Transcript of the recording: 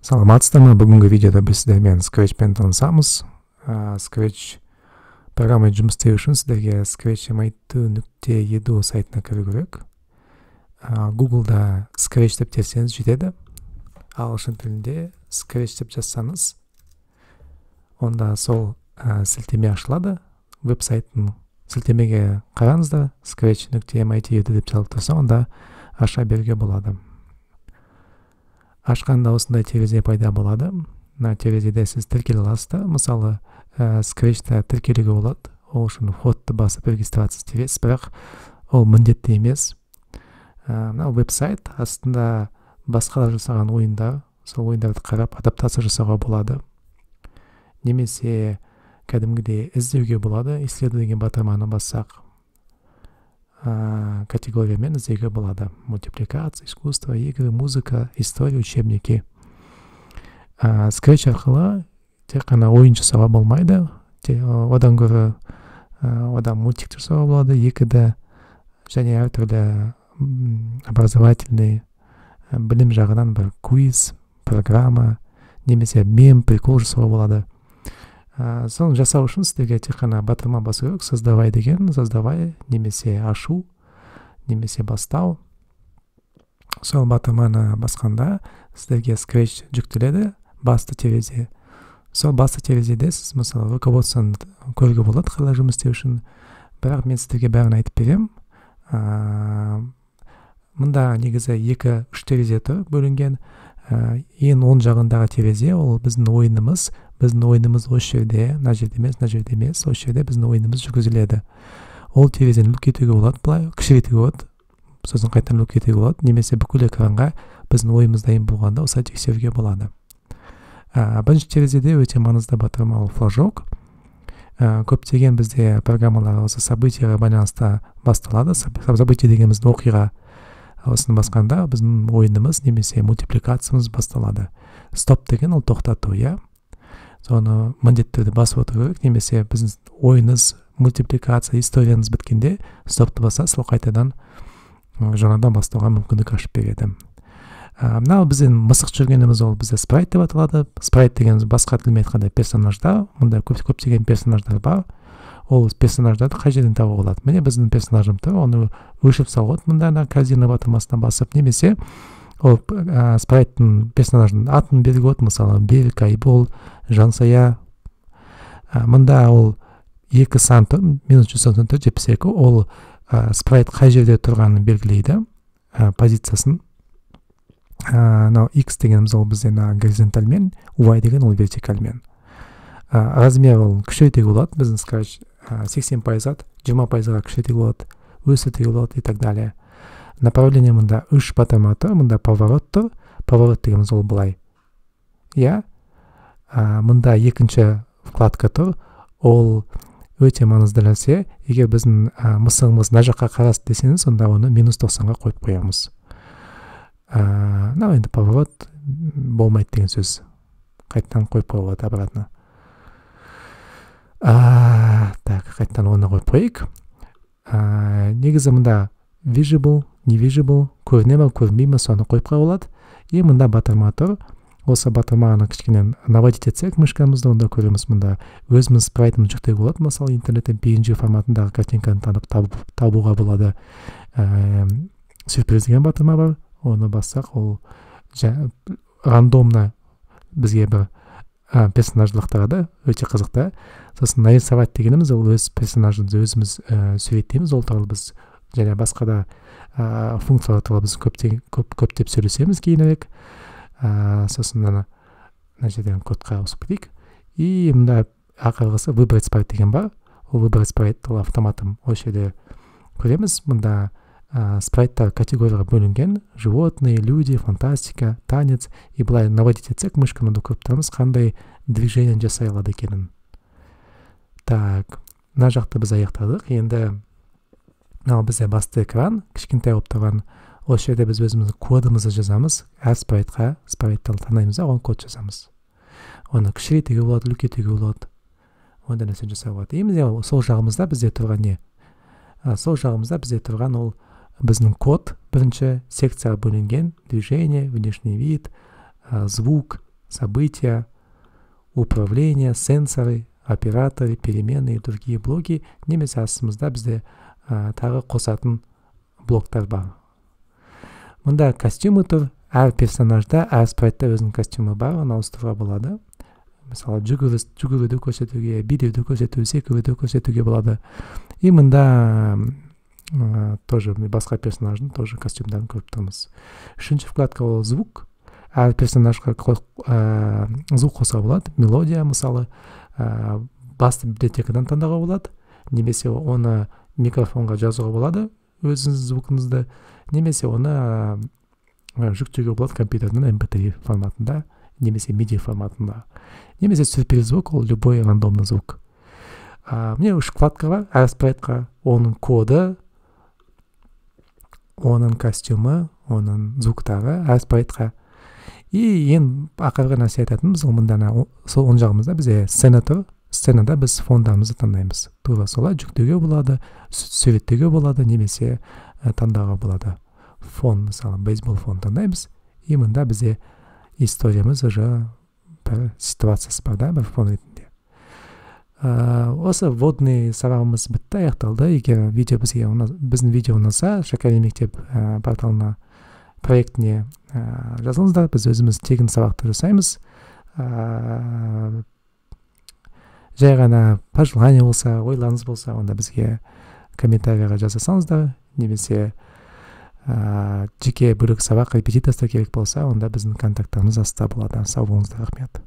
Саламатсыздар ма? Бүгінгі видеода біз сіздермен Scratchпен танысамыз. Scratch программай жұмыс істеу үшін сіздерге scratch.mit.edu сайтына кіру керек. Google'да Scratch деп терсеңіз жетеді. Ағылшын тілінде Scratch деп жазсаңыз, онда сол сілтеме ашылады. Веб-сайттың сілтемеге қараңыздар, scratch.mit.edu деп жазылып тұрса, онда аша беруге болады. Ашқанда осындай терезе пайда болады. Мына терезеде сіз тіркеле аласыз. Мысалы, Scratch'та тіркелуге болады. Ол үшін входты басып регистрация істейсіз, бірақ ол міндетті емес. Мына веб-сайт астында басқалар жасаған ойындар, сол ойындарды қарап адаптация жасауға болады. Немесе кәдімгідей іздеуге болады. Исследую деген батырманы бассақ, категориямен іздеуге болады. Мультипликация, искусство, игры, музыка, история, учебники. Scratch арқылы тек қана ойын жасауға болмайды. Одан гөрі одан мультик жасауға болады. Екіде және әртүрлі образовательный білім жағынан бір квиз, программа, немесе мем, прикол жасауға болады. Соны жасау үшін сіздерге тек қана батырма басу керек. Создавай деген, создавай, немесе ашу, немесе бастау. Сол батырманы басқанда сіздерге Scratch жүктеледі, басты терезе. Сол басты терезеде сіз мысалы руководствоны көруге болады, қалай жұмыс істеу үшін. Бірақ мен сіздерге бәрін айтып берем. Мұнда негізі 2-3 терезе тұр бөлінген. Ең оң жағындағы терезе ол біздің ойынымыз. Біздің ойынымыз осы жерде, мына жерде емес, мына жерде емес, осы жерде біздің ойынымыз жүргізіледі. Ол терезені үлкейтуге болады, былай кішірейтуге болады, сосын қайтадан үлкейтуге болады, немесе бүкіл экранға біздің ойымыз дайын болғанда осылай тексеруге болады. Бірінші терезеде өте маңызды батырма ол флажок. Көптеген бізде программалар осы событияға байланысты басталады. Событие дегенімізді оқиға осыны басқанда біздің ойынымыз немесе мультипликациямыз басталады. Стоп деген ол тоқтату, иә. Соны міндетті түрде басып отыру керек, немесе біздің ойыныз, мультипликация, историяңыз біткенде стопты баса, сол қайтадан жаңадан бастауға мүмкіндік ашып береді. Мынау біздің мысық жүргеніміз ол бізде спрайт деп аталады. Спрайт дегеніміз басқа тілмен айтқанда персонаждар. Мұнда көптеген персонаждар бар. Ол персонаждарды қай жерден табуға болады? Міне біздің персонажым тұр, оны өшіріп салуға болады. Мұнда корзина батырмасынан басып, немесе ол спрайттың персонажының атын беруге болады. Мысалы, Берік, Айбол, Жансая. Мұнда ол 2 сан тұр, -194, 72. Ол спрайт қай жерде тұрғанын белгілейді, позициясын. X дегеніміз ол бізден горизонтальмен, Y деген ол вертикальмен. Размер ол күшейтуге болады. Біздің Scratch 80%, 20%-ға күшейтуге болады, өсіртуге болады и так далее. Направление мұнда 3 батырма тұр, мұнда поворот тұр. Поворот дегеніміз ол былай. Иә. Мұнда екінші вкладка тұр. Ол өте маңызды нәрсе. Егер біздің мысығымыз мына жаққа қарасты десеңіз, онда оны -90-ға қойып қоямыз. Енді поворот болмайды деген сөз. Қайттан қойып қойылады обратно. Қайттан оны қойып қойып. Негізі мұнда visible, invisible, көріне ме, көрмей ме, соны қойып қойылады. Мұнда батырма тұр. Осы батырманы кішкене наводить етсек мышкамызды, онда көреміз. Мұнда өзіміз спрайтын жүктеуге болады. Мысалы, интернеттен PNG форматындағы картинканы табуға болады. Сюрприз деген батырма бар. Оны бассақ, ол рандомна бізге бір персонаждылық тұрады, өте қызықты. Сосын нарисовать дегеніміз, ол өз персонажымызды өзіміз суреттейміз. Ол туралы біз және басқа да функциялар туралы біз көптеп сөйлесеміз кейінірек. Сосын мына жерден кодқа ауысып кетейік. И мұнда ақырғысы выбрать спрайт деген бар. Ол выбрать спрайт ол автоматом осы жерде көреміз. Мұнда спрайттар категорияға бөлінген: животные, люди, фантастика, танец. И былай наводить етсек мышканы көріп тұрмыз, қандай движение жасай алады екенін. Так, мына жақты біз аяқтадық. Енді бізде басты экран, кішкентай болып тұрған. Осы жерде біз өзіміздің кодымызды жазамыз. Әр спрайтқа спрайтты танаймыз, оған код жазамыз. Оны кішірейтуге болады, үлкейтуге болады. Онда нәрсе жасауға болады. Енді сол жағымызда бізде тұрған не? Сол жағымызда бізде тұрған ол біздің код бірінші секцияға бөлінген: движение, внешний вид, звук, события, управление, сенсоры, операторы, перемены и другие блоки, немесе астымызда бізде тағы қосатын блоктар бар. Мұнда костюмы тұр, әр персонажда, әр спрайтта өзінің костюмы бар, оны ауыстыруға болады. Мысалы, жүгіруді көрсетуге, билеуді көрсетуге, секіруді көрсетуге болады. И мында тоже басқа персонаждың тоже костюмдарын көріп тұрмыз. Үшінші вкладка ол звук. Әр персонажға звук қосуға болады. Мелодия, мысалы, басты библиотекадан таңдауға болады. Немесе оны микрофонға жазуға болады, өзіңіз звукыңызды. Немесе оны жүктеуге болады компьютердің MP3 форматында, немесе MIDI форматында. Немесе суперзвук, ол любой рандомный звук. Міне үш вкладка бар, әр спрайтқа оның коды, оның костюмы, оның звуктары әр спрайтқа. И ең ақырғы нәрсе айтатынымыз, ол мында сол оң жағымызда бізде сцена тұр. Сценада біз фондарымызды таңдаймыз. Тура солай жүктеуге болады, суреттеуге болады, немесе таңдауға болады. Фон, мысалы, бейсбол фон таңдаймыз. И мында бізде историямыз уже бір ситуациясы бар да, бір фон ретінде. Осы вводный сабағымыз бітті, аяқталды. Егер біздің видео ұнаса, Шәкәрім мектеп порталына проектіне жазылыңыздар. Біз өзіміз тегін сабақты жасаймыз. Жай ғана пожелание болса, ойларыңыз болса, онда бізге комментарийға жазасаңыздар, немесе жеке бөлек сабақ репетиторство керек болса, онда біздің контакттарымыз астта болады. Сау болыңыздар, рахмет.